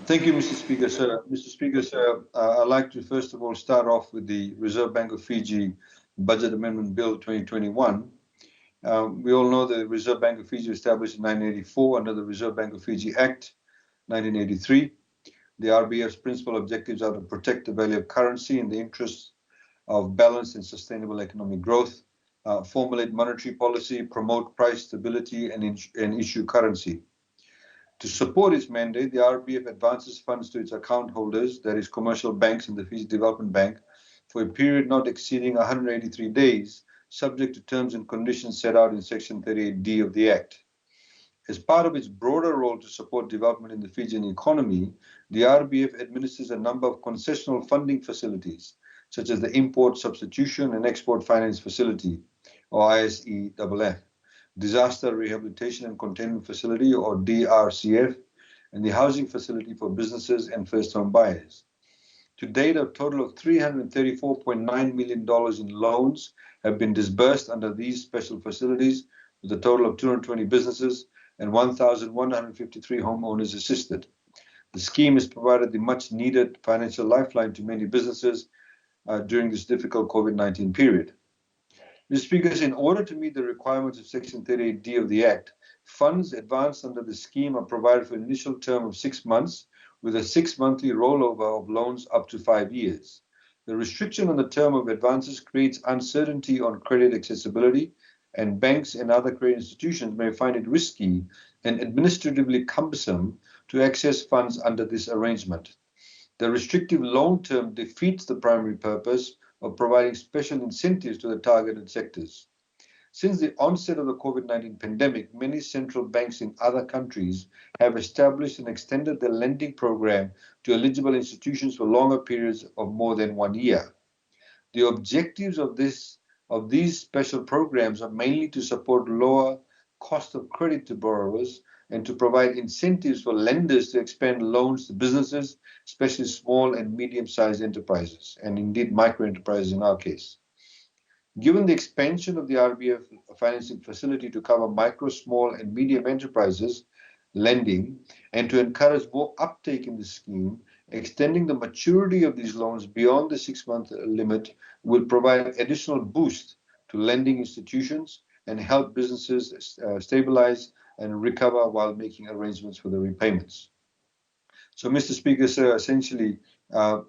Thank you, Mr. Speaker, sir. Mr. Speaker, sir, I'd like to first of all start off with the Reserve Bank of Fiji Budget Amendment Bill 2021. We all know the Reserve Bank of Fiji was established in 1984 under the Reserve Bank of Fiji Act 1983. The RBF's principal objectives are to protect the value of currency in the interests of balanced and sustainable economic growth, formulate monetary policy, promote price stability, and issue currency. To support its mandate, the RBF advances funds to its account holders, that is, commercial banks and the Fiji Development Bank, for a period not exceeding 183 days, subject to terms and conditions set out in Section 38D of the Act. As part of its broader role to support development in the Fijian economy, the RBF administers a number of concessional funding facilities, such as the Import Substitution and Export Finance Facility, or ISEFF, Disaster Rehabilitation and Containment Facility, or DRCF, and the Housing Facility for Businesses and First-Home Buyers. To date, a total of $334.9 million in loans have been disbursed under these special facilities, with a total of 220 businesses and 1,153 homeowners assisted. The scheme has provided the much-needed financial lifeline to many businesses during this difficult COVID-19 period. Mr. Speaker, in order to meet the requirements of Section 38D of the Act, funds advanced under the scheme are provided for an initial term of 6 months, with a 6-monthly rollover of loans up to 5 years. The restriction on the term of advances creates uncertainty on credit accessibility, and banks and other credit institutions may find it risky and administratively cumbersome to access funds under this arrangement. The restrictive loan term defeats the primary purpose of providing special incentives to the targeted sectors. Since the onset of the COVID-19 pandemic, many central banks in other countries have established and extended their lending program to eligible institutions for longer periods of more than 1 year. The objectives of these special programs are mainly to support lower cost of credit to borrowers and to provide incentives for lenders to expand loans to businesses, especially small and medium-sized enterprises, and indeed micro-enterprises in our case. Given the expansion of the RBF financing facility to cover micro, small, and medium enterprises lending, and to encourage more uptake in the scheme, extending the maturity of these loans beyond the 6-month limit will provide additional boost to lending institutions and help businesses stabilize and recover while making arrangements for the repayments. So, Mr. Speaker, sir, essentially,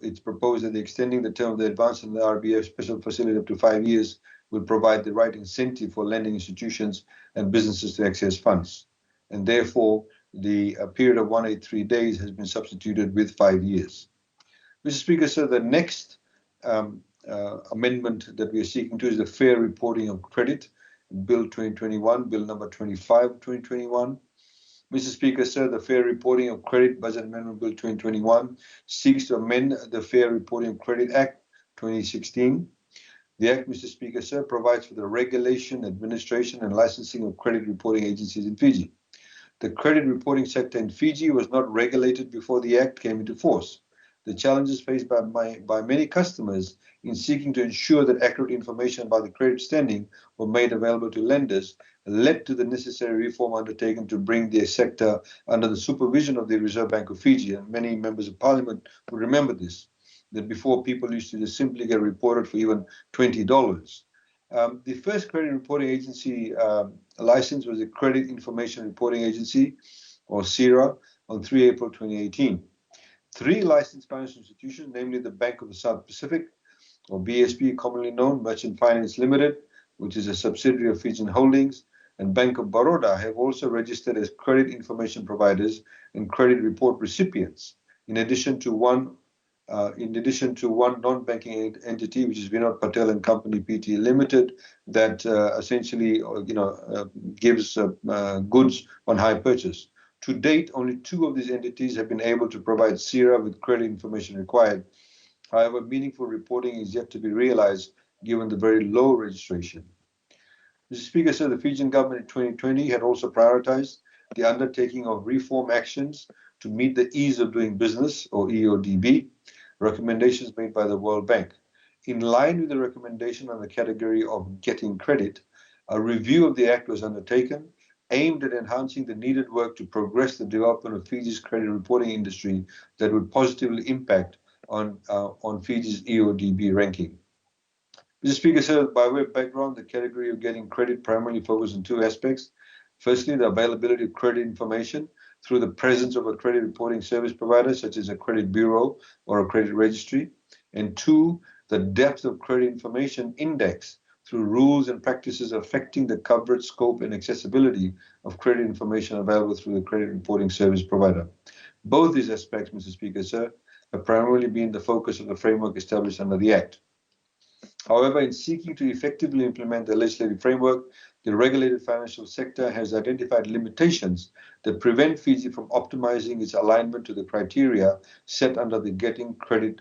it's proposed that extending the term of the advance in the RBF special facility up to 5 years will provide the right incentive for lending institutions and businesses to access funds. And therefore, the period of 183 days has been substituted with 5 years. Mr. Speaker, sir, the next amendment that we are seeking to is the Fair Reporting of Credit, Bill 2021, Bill number 25 of 2021. Mr. Speaker, sir, the Fair Reporting of Credit Budget Amendment Bill 2021 seeks to amend the Fair Reporting of Credit Act 2016. The Act, Mr. Speaker, sir, provides for the regulation, administration, and licensing of credit reporting agencies in Fiji. The credit reporting sector in Fiji was not regulated before the Act came into force. The challenges faced by many customers in seeking to ensure that accurate information about the credit standing were made available to lenders led to the necessary reform undertaken to bring the sector under the supervision of the Reserve Bank of Fiji. And many members of Parliament will remember this, that before people used to just simply get reported for even $20. The first credit reporting agency license was the Credit Information Reporting Agency, or CIRA, on 3 April 2018. 3 licensed financial institutions, namely the Bank of the South Pacific, or BSP, commonly known, Merchant Finance Limited, which is a subsidiary of Fijian Holdings, and Bank of Baroda, have also registered as credit information providers and credit report recipients, in addition to one non-banking entity, which is Vinod Patel and Company Pte Limited, that essentially gives goods on hire purchase. To date, only 2 of these entities have been able to provide CIRA with credit information required. However, meaningful reporting is yet to be realized given the very low registration. Mr. Speaker, sir, the Fijian government in 2020 had also prioritized the undertaking of reform actions to meet the ease of doing business, or EODB, recommendations made by the World Bank. In line with the recommendation on the category of getting credit, a review of the Act was undertaken aimed at enhancing the needed work to progress the development of Fiji's credit reporting industry that would positively impact on Fiji's EODB ranking. Mr. Speaker, sir, by way of background, the category of getting credit primarily focuses on two aspects. Firstly, the availability of credit information through the presence of a credit reporting service provider, such as a credit bureau or a credit registry. And two, the depth of credit information index through rules and practices affecting the coverage, scope, and accessibility of credit information available through the credit reporting service provider. Both these aspects, Mr. Speaker, sir, have primarily been the focus of the framework established under the Act. However, in seeking to effectively implement the legislative framework, the regulated financial sector has identified limitations that prevent Fiji from optimizing its alignment to the criteria set under the Getting Credit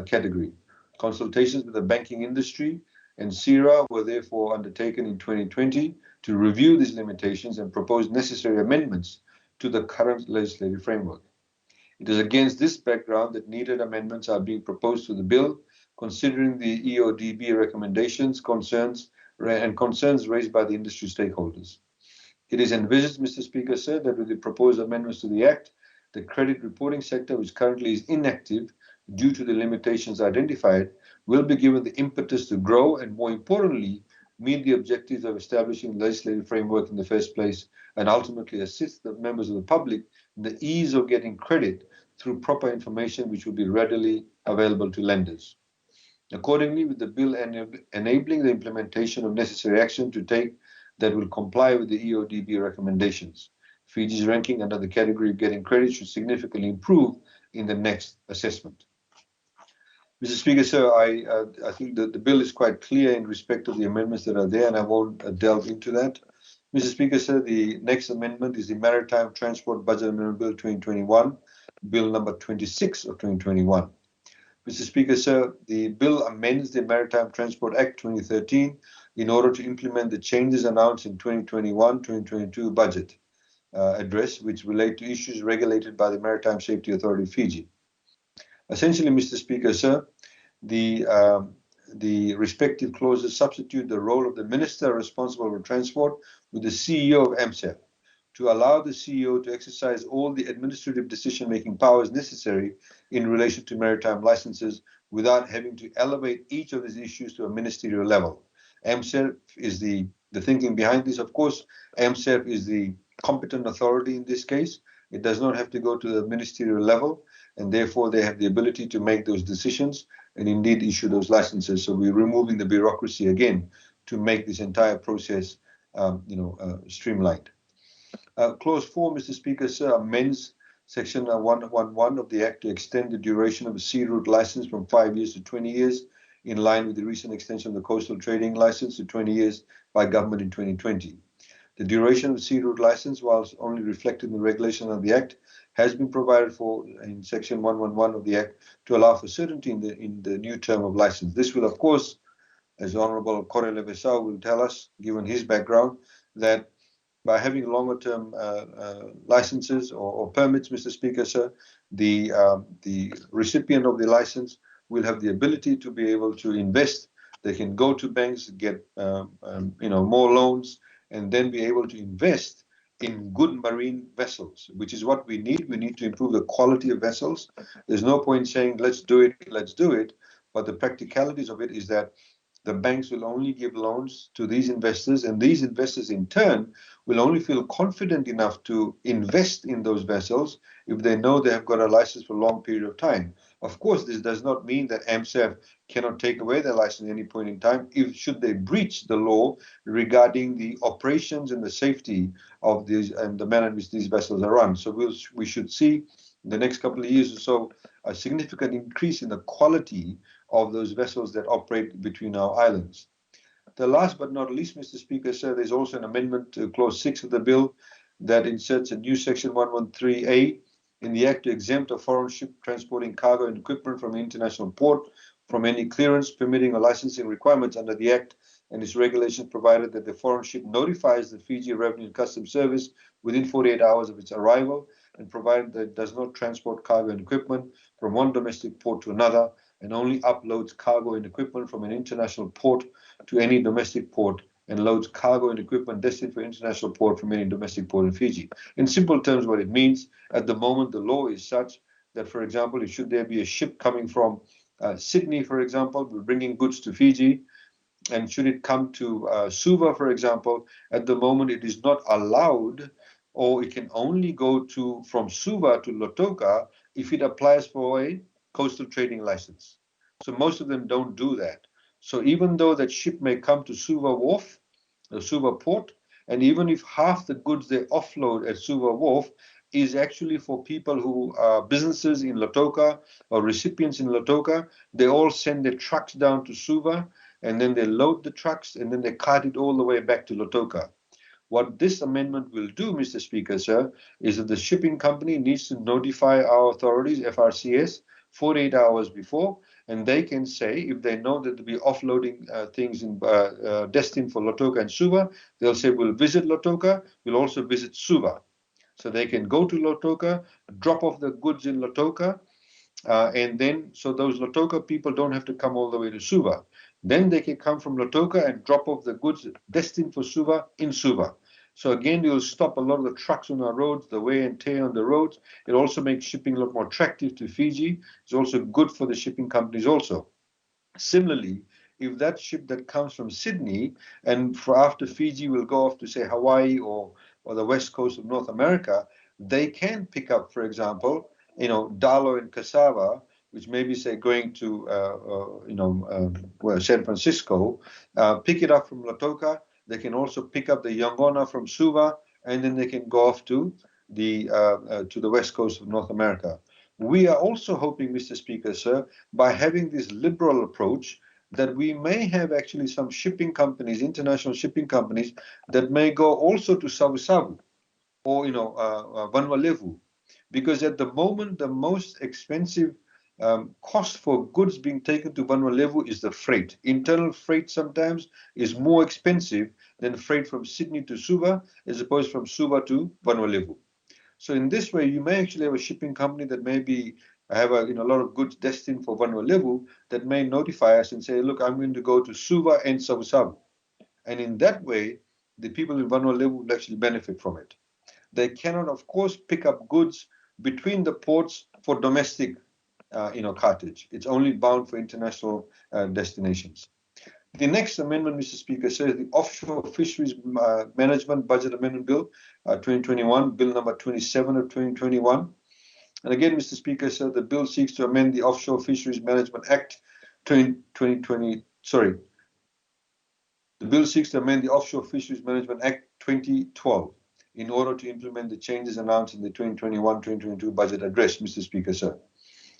category. Consultations with the banking industry and CIRA were therefore undertaken in 2020 to review these limitations and propose necessary amendments to the current legislative framework. It is against this background that needed amendments are being proposed to the bill, considering the EODB recommendations, concerns raised by the industry stakeholders. It is envisaged, Mr. Speaker, sir, that with the proposed amendments to the Act, the credit reporting sector, which currently is inactive due to the limitations identified, will be given the impetus to grow and, more importantly, meet the objectives of establishing legislative framework in the first place and ultimately assist the members of the public in the ease of getting credit through proper information which will be readily available to lenders. Accordingly, with the bill enabling the implementation of necessary action to take that will comply with the EODB recommendations, Fiji's ranking under the category of getting credit should significantly improve in the next assessment. Mr. Speaker, sir, I think that the bill is quite clear in respect of the amendments that are there, and I won't delve into that. Mr. Speaker, sir, the next amendment is the Maritime Transport Budget Amendment Bill 2021, Bill number 26 of 2021. Mr. Speaker, sir, the bill amends the Maritime Transport Act 2013 in order to implement the changes announced in 2021-2022 budget address, which relate to issues regulated by the Maritime Safety Authority of Fiji. Essentially, Mr. Speaker, sir, the respective clauses substitute the role of the minister responsible for transport with the CEO of AMSAF to allow the CEO to exercise all the administrative decision-making powers necessary in relation to maritime licenses without having to elevate each of these issues to a ministerial level. AMSAF is the thinking behind this. Of course, AMSAF is the competent authority in this case. It does not have to go to the ministerial level, and therefore they have the ability to make those decisions and indeed issue those licenses. So we're removing the bureaucracy again to make this entire process streamlined. Clause 4, Mr. Speaker, sir, amends Section 111 of the Act to extend the duration of a sea route license from 5 years to 20 years, in line with the recent extension of the coastal trading license to 20 years by government in 2020. The duration of the sea route license, whilst only reflected in the regulation of the Act, has been provided for in Section 111 of the Act to allow for certainty in the new term of license. This will, of course, as Honourable Correle Vesau will tell us, given his background, that by having longer term licenses or permits, Mr. Speaker, sir, the recipient of the license will have the ability to be able to invest. They can go to banks, get more loans, and then be able to invest in good marine vessels, which is what we need. We need to improve the quality of vessels. There's no point saying, let's do it. But the practicalities of it is that the banks will only give loans to these investors, and these investors in turn will only feel confident enough to invest in those vessels if they know they have got a license for a long period of time. Of course, this does not mean that AMSAF cannot take away their license at any point in time should they breach the law regarding the operations and the safety of these and the manner in which these vessels are run. So we should see in the next couple of years or so a significant increase in the quality of those vessels that operate between our islands. The last but not least, Mr. Speaker, sir, there's also an amendment to Clause 6 of the bill that inserts a new Section 113A in the Act to exempt a foreign ship transporting cargo and equipment from an international port from any clearance, permitting, or licensing requirements under the Act and its regulations, provided that the foreign ship notifies the Fiji Revenue and Customs Service within 48 hours of its arrival, and provided that it does not transport cargo and equipment from one domestic port to another, and only uploads cargo and equipment from an international port to any domestic port, and loads cargo and equipment destined for international port from any domestic port in Fiji. In simple terms, what it means, at the moment, the law is such that, for example, should there be a ship coming from Sydney, for example, bringing goods to Fiji, and should it come to Suva, for example, at the moment it is not allowed, or it can only go to from Suva to Lautoka if it applies for a coastal trading license. So most of them don't do that. So even though that ship may come to Suva Wharf, the Suva port, and even if half the goods they offload at Suva Wharf is actually for people who are businesses in Lautoka or recipients in Lautoka, they all send their trucks down to Suva, and then they load the trucks, and then they cart it all the way back to Lautoka. What this amendment will do, Mr. Speaker, sir, is that the shipping company needs to notify our authorities, FRCS, 48 hours before, and they can say, if they know that they'll be offloading things destined for Lautoka and Suva, they'll say, we'll visit Lautoka, we'll also visit Suva. So they can go to Lautoka, drop off the goods in Lautoka, and then, so those Lautoka people don't have to come all the way to Suva. Then they can come from Lautoka and drop off the goods destined for Suva in Suva. So again, you'll stop a lot of the trucks on our roads, the wear and tear on the roads. It also makes shipping a lot more attractive to Fiji. It's also good for the shipping companies also. Similarly, if that ship that comes from Sydney and for after Fiji will go off to, say, Hawaii or the west coast of North America, they can pick up, for example, dalo and cassava, which may be, say, going to San Francisco, pick it up from Lautoka. They can also pick up the yongona from Suva, and then they can go off to the west coast of North America. We are also hoping, Mr. Speaker, sir, by having this liberal approach, that we may have actually some shipping companies, international shipping companies, that may go also to Savu or Vanuatu, because at the moment the most expensive cost for goods being taken to Vanuatu is the freight. Internal freight sometimes is more expensive than freight from Sydney to Suva, as opposed from Suva to Vanuatu. So in this way, you may actually have a shipping company that maybe have a lot of goods destined for Vanuatu that may notify us and say, look, I'm going to go to Suva and Savu. And in that way, the people in Vanuatu will actually benefit from it. They cannot, of course, pick up goods between the ports for domestic cartage. It's only bound for international destinations. The next amendment, Mr. Speaker, says the Offshore Fisheries Management Budget Amendment Bill 2021, Bill number 27 of 2021. And again, Mr. Speaker, sir, the bill seeks to amend the Offshore Fisheries Management Act 2020. Sorry, the bill seeks to amend the Offshore Fisheries Management Act 2012 in order to implement the changes announced in the 2021-2022 budget address, Mr. Speaker, sir.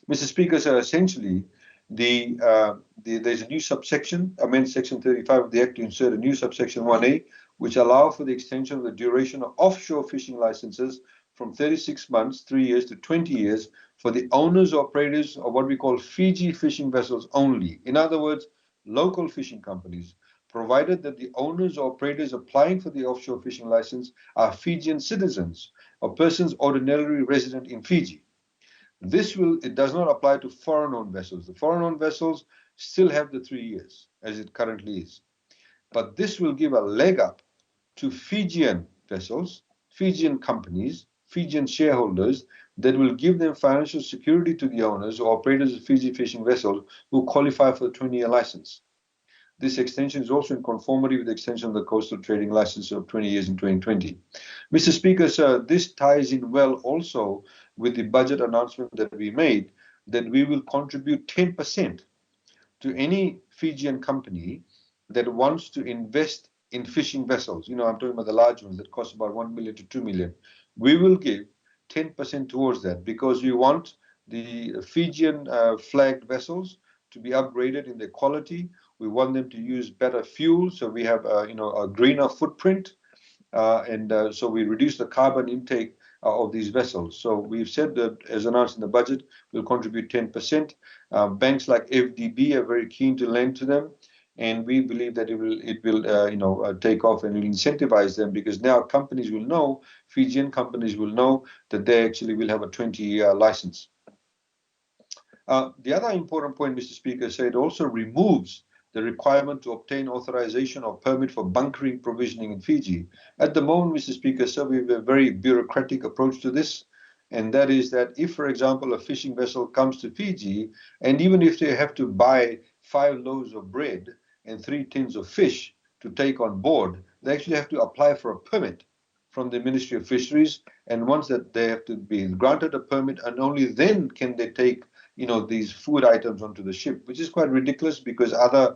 Mr. Speaker, sir, essentially, there's a new subsection, amend Section 35 of the Act to insert a new subsection 1A, which allow for the extension of the duration of offshore fishing licenses from 36 months, 3 years, to 20 years for the owners or operators of what we call Fiji fishing vessels only. In other words, local fishing companies, provided that the owners or operators applying for the offshore fishing license are Fijian citizens or persons ordinarily resident in Fiji. It does not apply to foreign-owned vessels. The foreign-owned vessels still have the 3 years, as it currently is. But this will give a leg up to Fijian vessels, Fijian companies, Fijian shareholders, that will give them financial security to the owners or operators of Fiji fishing vessels who qualify for the 20-year license. This extension is also in conformity with the extension of the coastal trading license of 20 years in 2020. Mr. Speaker, sir, this ties in well also with the budget announcement that we made, that we will contribute 10% to any Fijian company that wants to invest in fishing vessels. I'm talking about the large ones that cost about 1 million to 2 million. We will give 10% towards that because we want the Fijian flagged vessels to be upgraded in their quality. We want them to use better fuel, so we have a greener footprint, and so we reduce the carbon intake of these vessels. So we've said that, as announced in the budget, we'll contribute 10%. Banks like FDB are very keen to lend to them, and we believe that it will take off and will incentivize them, because now companies will know, Fijian companies will know that they actually will have a 20-year license. The other important point, Mr. Speaker, so it also removes the requirement to obtain authorization or permit for bunkering provisioning in Fiji. At the moment, Mr. Speaker, sir, we have a very bureaucratic approach to this, and that is that if, for example, a fishing vessel comes to Fiji, and even if they have to buy 5 loaves of bread and 3 tins of fish to take on board, they actually have to apply for a permit from the Ministry of Fisheries, and once that they have to be granted a permit, and only then can they take these food items onto the ship, which is quite ridiculous because other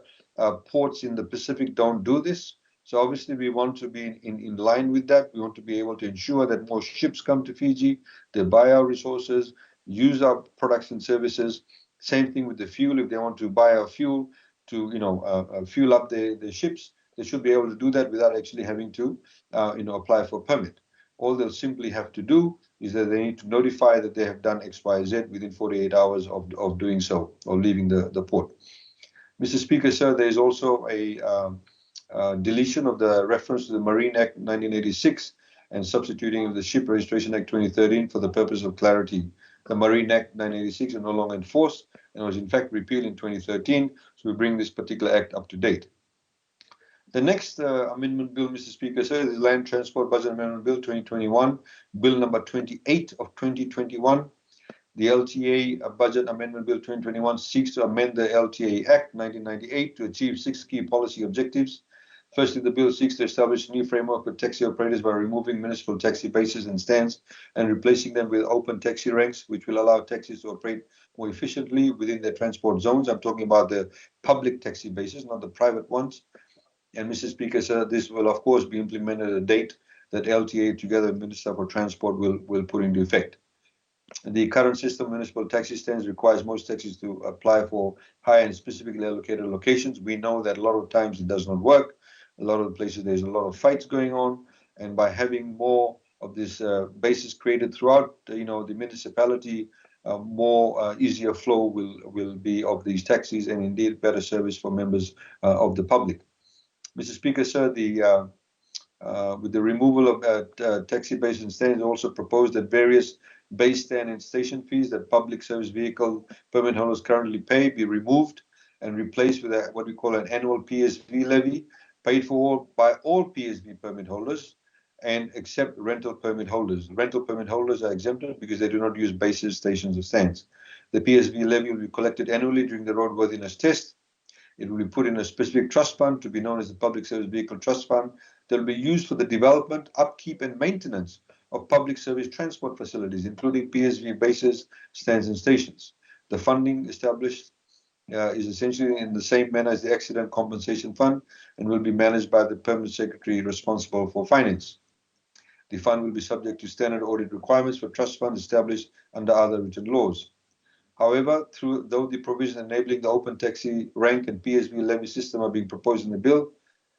ports in the Pacific don't do this. So obviously we want to be in line with that. We want to be able to ensure that more ships come to Fiji, they buy our resources, use our products and services. Same thing with the fuel. If they want to buy our fuel to fuel up their ships, they should be able to do that without actually having to apply for a permit. All they'll simply have to do is that they need to notify that they have done X, Y, Z within 48 hours of doing so, or leaving the port. Mr. Speaker, sir, there is also a deletion of the reference to the Marine Act 1986 and substituting of the Ship Registration Act 2013 for the purpose of clarity. The Marine Act 1986 is no longer in force and was in fact repealed in 2013, so we bring this particular act up to date. The next amendment bill, Mr. Speaker, sir, is the Land Transport Budget Amendment Bill 2021, Bill number 28 of 2021. The LTA Budget Amendment Bill 2021 seeks to amend the LTA Act 1998 to achieve 6 key policy objectives. Firstly, the bill seeks to establish a new framework for taxi operators by removing municipal taxi bases and stands and replacing them with open taxi ranks, which will allow taxis to operate more efficiently within their transport zones. I'm talking about the public taxi bases, not the private ones. And Mr. Speaker, sir, this will of course be implemented at a date that LTA together with Minister for Transport will put into effect. The current system of municipal taxi stands requires most taxis to apply for hire in specifically allocated locations. We know that a lot of times it does not work. A lot of the places there's a lot of fights going on, and by having more of this bases created throughout, the municipality, more easier flow will be of these taxis, and indeed better service for members of the public. Mr. Speaker, sir, with the removal of taxi bases and stands, also proposed that various base stand and station fees that public service vehicle permit holders currently pay be removed and replaced with what we call an annual PSV levy paid for by all PSV permit holders and except rental permit holders. Rental permit holders are exempted because they do not use bases, stations, or stands. The PSV levy will be collected annually during the roadworthiness test. It will be put in a specific trust fund to be known as the Public Service Vehicle Trust Fund that will be used for the development, upkeep, and maintenance of public service transport facilities, including PSV bases, stands, and stations. The funding established is essentially in the same manner as the Accident Compensation Fund and will be managed by the Permanent Secretary responsible for finance. The fund will be subject to standard audit requirements for trust funds established under other written laws. However, though the provision enabling the open taxi rank and PSV levy system are being proposed in the bill,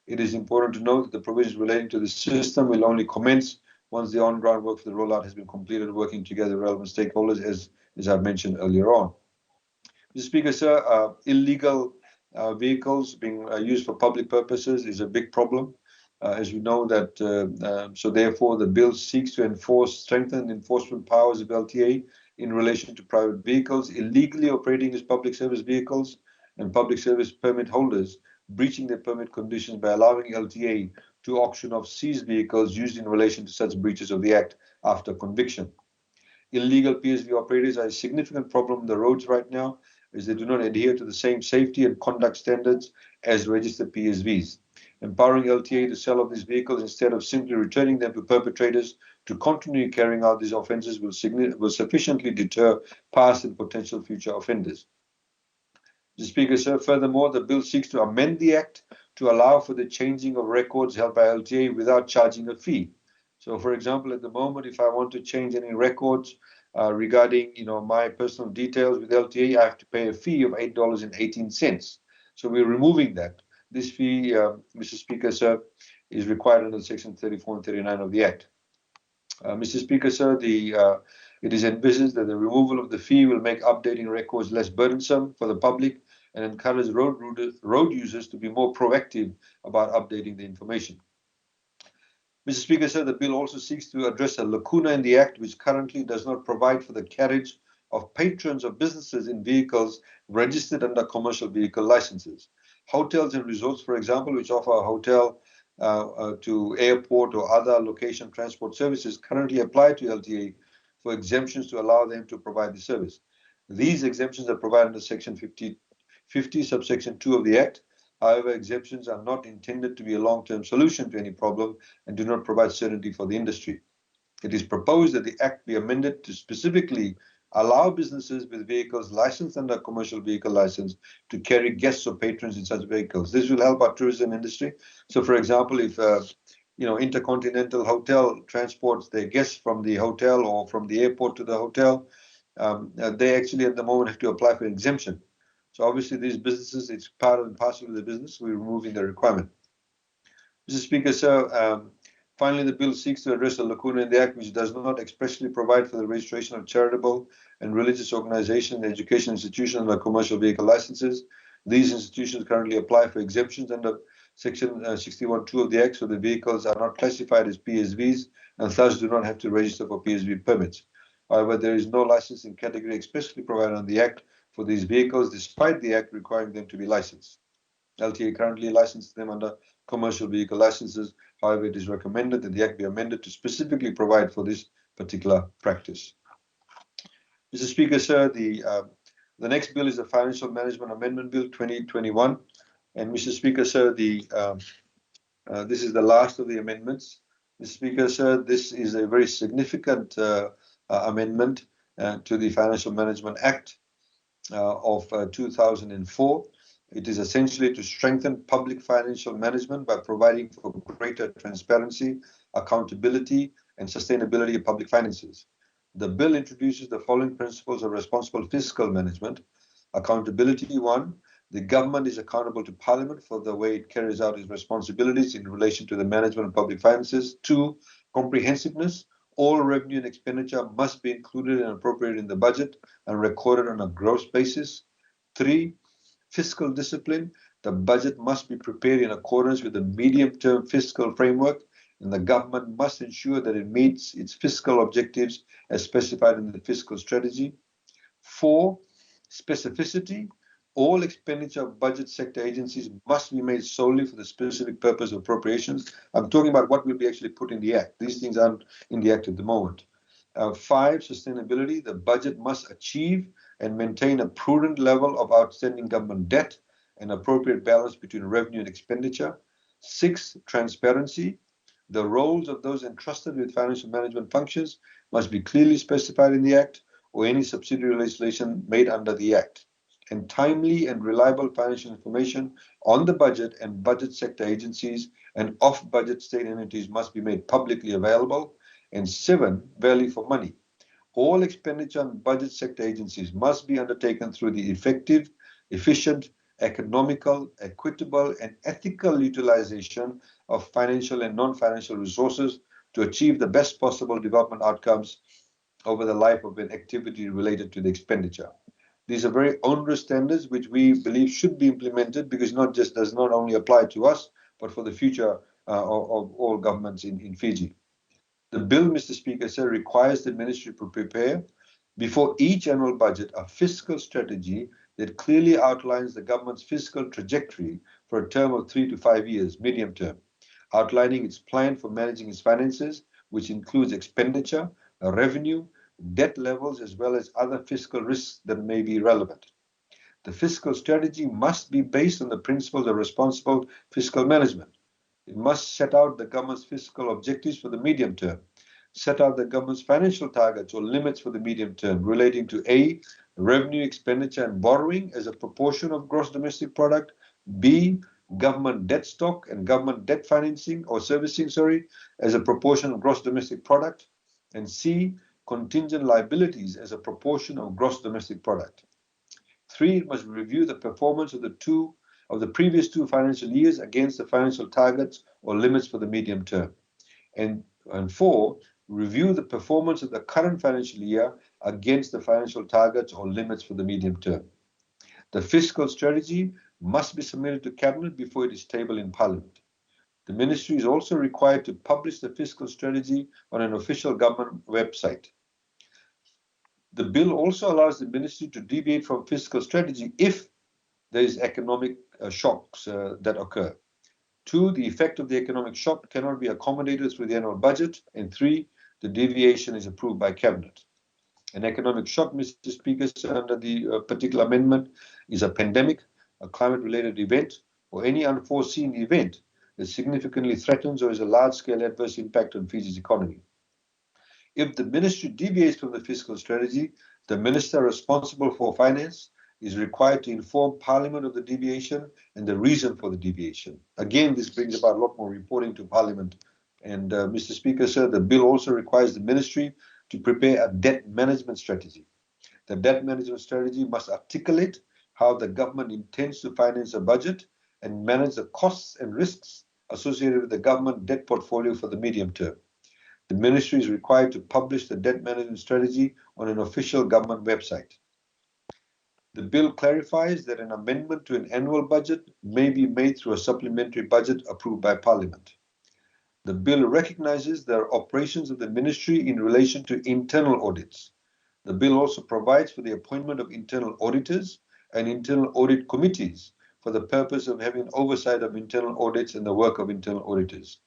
it is important to note that the provisions relating to the system will only commence once the on-ground work for the rollout has been completed, working together with relevant stakeholders, as I've mentioned earlier on. Mr. Speaker, sir, illegal vehicles being used for public purposes is a big problem. As you know that, so therefore the bill seeks to strengthen enforcement powers of LTA in relation to private vehicles illegally operating as public service vehicles and public service permit holders breaching their permit conditions by allowing LTA to auction off seized vehicles used in relation to such breaches of the Act after conviction. Illegal PSV operators are a significant problem on the roads right now, as they do not adhere to the same safety and conduct standards as registered PSVs. Empowering LTA to sell off these vehicles instead of simply returning them to perpetrators to continue carrying out these offences will sufficiently deter past and potential future offenders. Mr. Speaker, sir, furthermore, the bill seeks to amend the Act to allow for the changing of records held by LTA without charging a fee. So, for example, at the moment, if I want to change any records regarding, my personal details with LTA, I have to pay a fee of $8.18. So we're removing that. This fee, Mr. Speaker, sir, is required under Section 34 and 39 of the Act. Mr. Speaker, sir, it is envisaged that the removal of the fee will make updating records less burdensome for the public and encourage road users to be more proactive about updating the information. Mr. Speaker, sir, the bill also seeks to address a lacuna in the Act which currently does not provide for the carriage of patrons of businesses in vehicles registered under commercial vehicle licenses. Hotels and resorts, for example, which offer a hotel to airport or other location transport services, currently apply to LTA for exemptions to allow them to provide the service. These exemptions are provided under Section 50, subsection 2 of the Act. However, exemptions are not intended to be a long-term solution to any problem and do not provide certainty for the industry. It is proposed that the Act be amended to specifically allow businesses with vehicles licensed under a commercial vehicle license to carry guests or patrons in such vehicles. This will help our tourism industry. So, for example, if Intercontinental Hotel transports their guests from the hotel or from the airport to the hotel, they actually at the moment have to apply for exemption. So obviously these businesses, it's part and parcel of the business, we're removing the requirement. Mr. Speaker, sir, finally the bill seeks to address a lacuna in the Act which does not expressly provide for the registration of charitable and religious organizations and education institutions under commercial vehicle licenses. These institutions currently apply for exemptions under Section 61.2 of the Act, so the vehicles are not classified as PSVs and thus do not have to register for PSV permits. However, there is no licensing category expressly provided on the Act for these vehicles, despite the Act requiring them to be licensed. LTA currently licenses them under commercial vehicle licenses. However, it is recommended that the Act be amended to specifically provide for this particular practice. Mr. Speaker, sir, the next bill is the Financial Management Amendment Bill 2021. And Mr. Speaker, sir, this is the last of the amendments. Mr. Speaker, sir, this is a very significant amendment to the Financial Management Act of 2004. It is essentially to strengthen public financial management by providing for greater transparency, accountability, and sustainability of public finances. The bill introduces the following principles of responsible fiscal management. Accountability: 1, the government is accountable to Parliament for the way it carries out its responsibilities in relation to the management of public finances. 2, comprehensiveness: all revenue and expenditure must be included and appropriated in the budget and recorded on a gross basis. 3, fiscal discipline: the budget must be prepared in accordance with the medium-term fiscal framework, and the government must ensure that it meets its fiscal objectives as specified in the fiscal strategy. 4, specificity: all expenditure of budget sector agencies must be made solely for the specific purpose of appropriations. I'm talking about what will be actually put in the Act. These things aren't in the Act at the moment. 5, sustainability: the budget must achieve and maintain a prudent level of outstanding government debt and appropriate balance between revenue and expenditure. 6, transparency: the roles of those entrusted with financial management functions must be clearly specified in the Act or any subsidiary legislation made under the Act. And timely and reliable financial information on the budget and budget sector agencies and off-budget state entities must be made publicly available. And 7, value for money: all expenditure on budget sector agencies must be undertaken through the effective, efficient, economical, equitable, and ethical utilization of financial and non-financial resources to achieve the best possible development outcomes over the life of an activity related to the expenditure. These are very onerous standards which we believe should be implemented, because does not only apply to us, but for the future of all governments in Fiji. The bill, Mr. Speaker, sir, requires the ministry to prepare before each annual budget a fiscal strategy that clearly outlines the government's fiscal trajectory for a term of 3 to 5 years, medium term, outlining its plan for managing its finances, which includes expenditure, revenue, debt levels, as well as other fiscal risks that may be relevant. The fiscal strategy must be based on the principles of responsible fiscal management. It must set out the government's fiscal objectives for the medium term, set out the government's financial targets or limits for the medium term relating to A, revenue, expenditure, and borrowing as a proportion of gross domestic product; B, government debt stock and government debt financing or servicing, as a proportion of gross domestic product; and C, contingent liabilities as a proportion of gross domestic product. 3, it must review the performance of the previous 2 financial years against the financial targets or limits for the medium term. And 4, review the performance of the current financial year against the financial targets or limits for the medium term. The fiscal strategy must be submitted to Cabinet before it is tabled in Parliament. The Ministry is also required to publish the fiscal strategy on an official government website. The bill also allows the Ministry to deviate from fiscal strategy if there is economic shocks that occur. 2, the effect of the economic shock cannot be accommodated through the annual budget. And 3, the deviation is approved by Cabinet. An economic shock, Mr. Speaker, under the particular amendment is a pandemic, a climate-related event, or any unforeseen event that significantly threatens or has a large-scale adverse impact on Fiji's economy. If the ministry deviates from the fiscal strategy, the minister responsible for finance is required to inform Parliament of the deviation and the reason for the deviation. Again, this brings about a lot more reporting to Parliament. And Mr. Speaker, sir, the bill also requires the ministry to prepare a debt management strategy. The debt management strategy must articulate how the government intends to finance a budget and manage the costs and risks associated with the government debt portfolio for the medium term. The ministry is required to publish the debt management strategy on an official government website. The bill clarifies that an amendment to an annual budget may be made through a supplementary budget approved by Parliament. The bill recognizes the operations of the ministry in relation to internal audits. The bill also provides for the appointment of internal auditors and internal audit committees for the purpose of having oversight of internal audits and the work of internal auditors.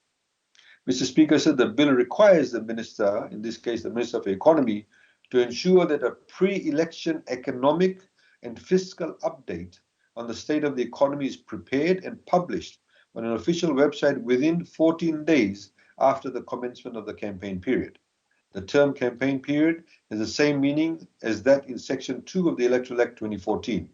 Mr. Speaker, said the bill requires the minister, in this case the Minister for Economy, to ensure that a pre-election economic and fiscal update on the state of the economy is prepared and published on an official website within 14 days after the commencement of the campaign period. The term campaign period has the same meaning as that in Section 2 of the Electoral Act 2014.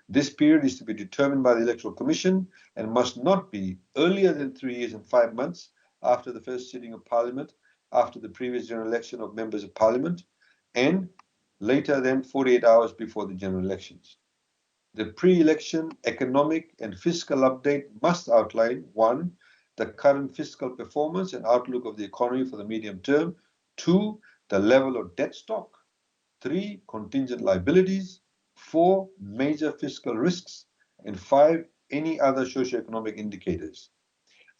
This period is to be determined by the Electoral Commission and must not be earlier than 3 years and 5 months after the first sitting of Parliament, after the previous general election of members of Parliament, and later than 48 hours before the general elections. The pre-election economic and fiscal update must outline 1, the current fiscal performance and outlook of the economy for the medium term, 2, the level of debt stock, 3, contingent liabilities, 4, major fiscal risks, and 5, any other socioeconomic indicators.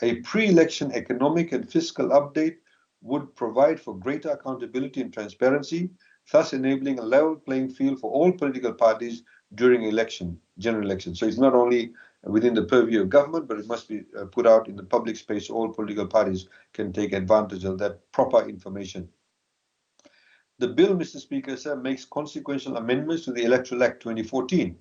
A pre-election economic and fiscal update would provide for greater accountability and transparency, thus enabling a level playing field for all political parties during general election. So it's not only within the purview of government, but it must be put out in the public space so all political parties can take advantage of that proper information. The bill, Mr. Speaker, sir, makes consequential amendments to the Electoral Act 2014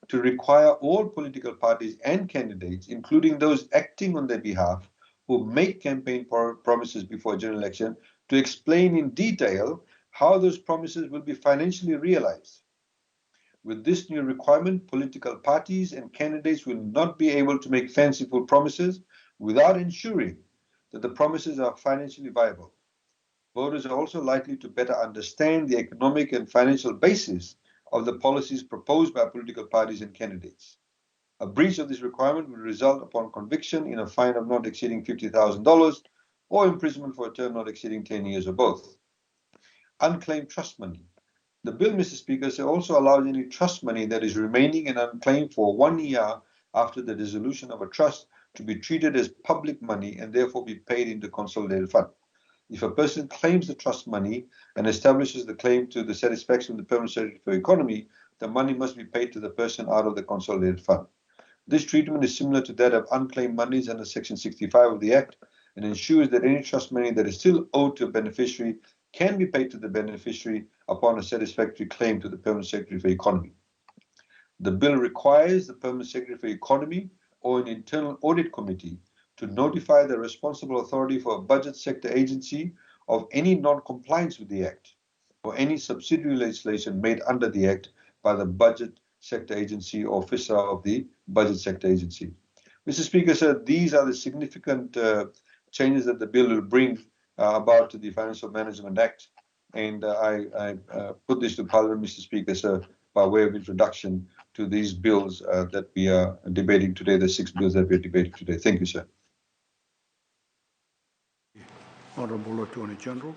to require all political parties and candidates, including those acting on their behalf, who make campaign promises before a general election, to explain in detail how those promises will be financially realized. With this new requirement, political parties and candidates will not be able to make fanciful promises without ensuring that the promises are financially viable. Voters are also likely to better understand the economic and financial basis of the policies proposed by political parties and candidates. A breach of this requirement will result upon conviction in a fine of not exceeding $50,000 or imprisonment for a term not exceeding 10 years or both. Unclaimed trust money. The bill, Mr. Speaker, also allows any trust money that is remaining and unclaimed for 1 year after the dissolution of a trust to be treated as public money and therefore be paid into consolidated fund. If a person claims the trust money and establishes the claim to the satisfaction of the Permanent Secretary for Economy, the money must be paid to the person out of the consolidated fund. This treatment is similar to that of unclaimed monies under Section 65 of the Act and ensures that any trust money that is still owed to a beneficiary can be paid to the beneficiary upon a satisfactory claim to the Permanent Secretary for Economy. The bill requires the Permanent Secretary for Economy or an internal audit committee to notify the responsible authority for a budget sector agency of any non-compliance with the Act or any subsidiary legislation made under the Act by the budget sector agency or officer of the budget sector agency. Mr. Speaker, sir, these are the significant changes that the bill will bring about to the Financial Management Act. And I put this to Parliament, Mr. Speaker, sir, by way of introduction to these bills that we are debating today, the 6 bills that we are debating today. Thank you, sir. Honourable Attorney-General.